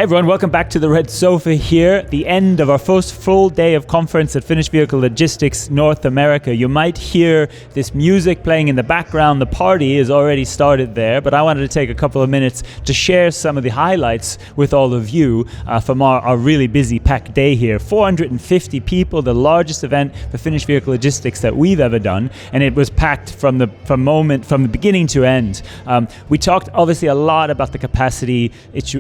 Hey everyone, welcome back to the Red Sofa here, the end of our first full day of conference at Finished Vehicle Logistics North America. You might hear this music playing in the background. The party is already started there, but I wanted to take a couple of minutes to share some of the highlights with all of you from our really busy packed day here. 450 people, the largest event for Finished Vehicle Logistics that we've ever done, and it was packed from the beginning to end. We talked obviously a lot about the capacity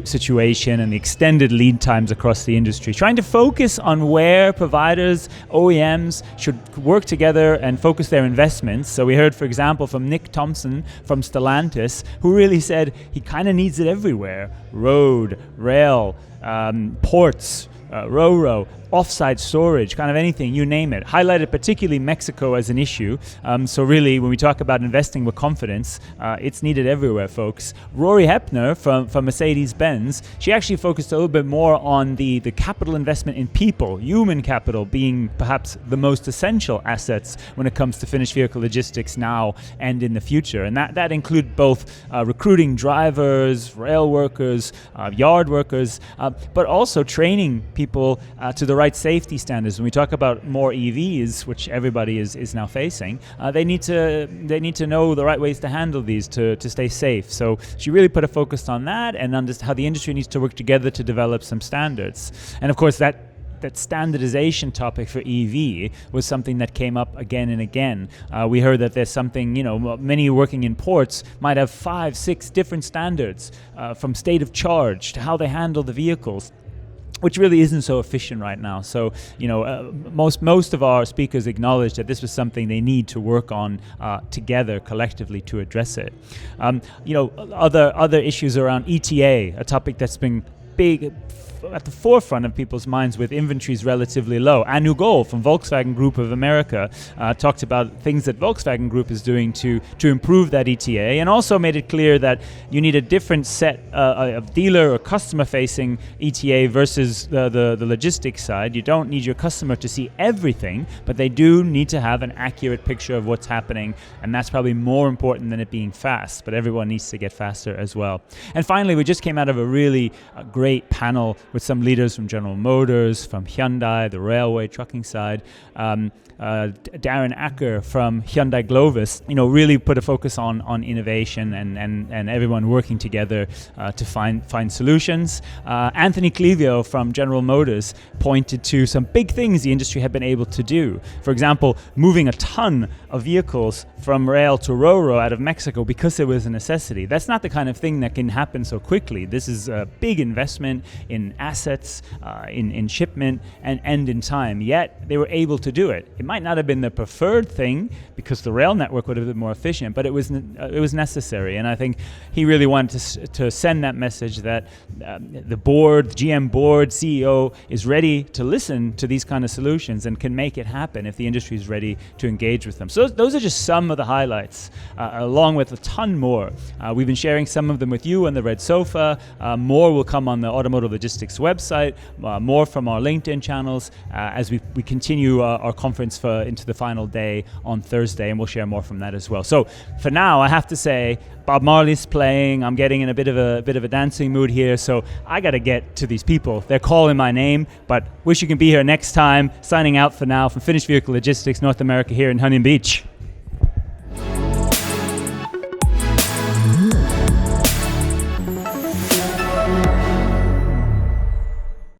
situation and the extended lead times across the industry, trying to focus on where providers, OEMs should work together and focus their investments. So we heard, for example, from Nick Thompson from Stellantis, who really said he kind of needs it everywhere. Road, rail, ports, Ro-Ro, offsite storage, kind of anything, you name it. Highlighted particularly Mexico as an issue. So really, when we talk about investing with confidence, it's needed everywhere, folks. Rory Hepner from Mercedes-Benz, she actually focused a little bit more on the capital investment in people, human capital being perhaps the most essential assets when it comes to finished vehicle logistics now and in the future. And that include both recruiting drivers, rail workers, yard workers, but also training people to the right safety standards. When we talk about more EVs, which everybody is now facing, they need to know the right ways to handle these to stay safe. So she really put a focus on that and understand how the industry needs to work together to develop some standards. And of course that standardization topic for EV was something that came up again and again. We heard that there's something, many working in ports might have 5-6 different standards from state of charge to how they handle the vehicles, which really isn't so efficient right now. So, most of our speakers acknowledged that this was something they need to work on together, collectively, to address it. Other issues around ETA, a topic that's been big at the forefront of people's minds with inventories relatively low. Anu Gol from Volkswagen Group of America talked about things that Volkswagen Group is doing to improve that ETA, and also made it clear that you need a different set of dealer or customer-facing ETA versus the logistics side. You don't need your customer to see everything, but they do need to have an accurate picture of what's happening, and that's probably more important than it being fast, but everyone needs to get faster as well. And finally, we just came out of a really great panel with some leaders from General Motors, from Hyundai, the railway trucking side. Darren Acker from Hyundai Glovis, really put a focus on innovation and everyone working together to find solutions. Anthony Clevio from General Motors pointed to some big things the industry had been able to do. For example, moving a ton of vehicles from rail to Ro-Ro out of Mexico because it was a necessity. That's not the kind of thing that can happen so quickly. This is a big investment in assets, in shipment, and in time. Yet they were able to do it. It might not have been the preferred thing because the rail network would have been more efficient, but it was necessary. And I think he really wanted to send that message that the board, the GM board, CEO is ready to listen to these kind of solutions and can make it happen if the industry is ready to engage with them. So those are just some of the highlights, along with a ton more. We've been sharing some of them with you on the Red Sofa. More will come on the Automotive Logistics website, more from our LinkedIn channels as we continue our conference into the final day on Thursday, and we'll share more from that as well. So for now, I have to say, Bob Marley's playing. I'm getting in a bit of a dancing mood here, so I got to get to these people. They're calling my name, but wish you can be here next time. Signing out for now from Finished Vehicle Logistics North America here in Huntington Beach.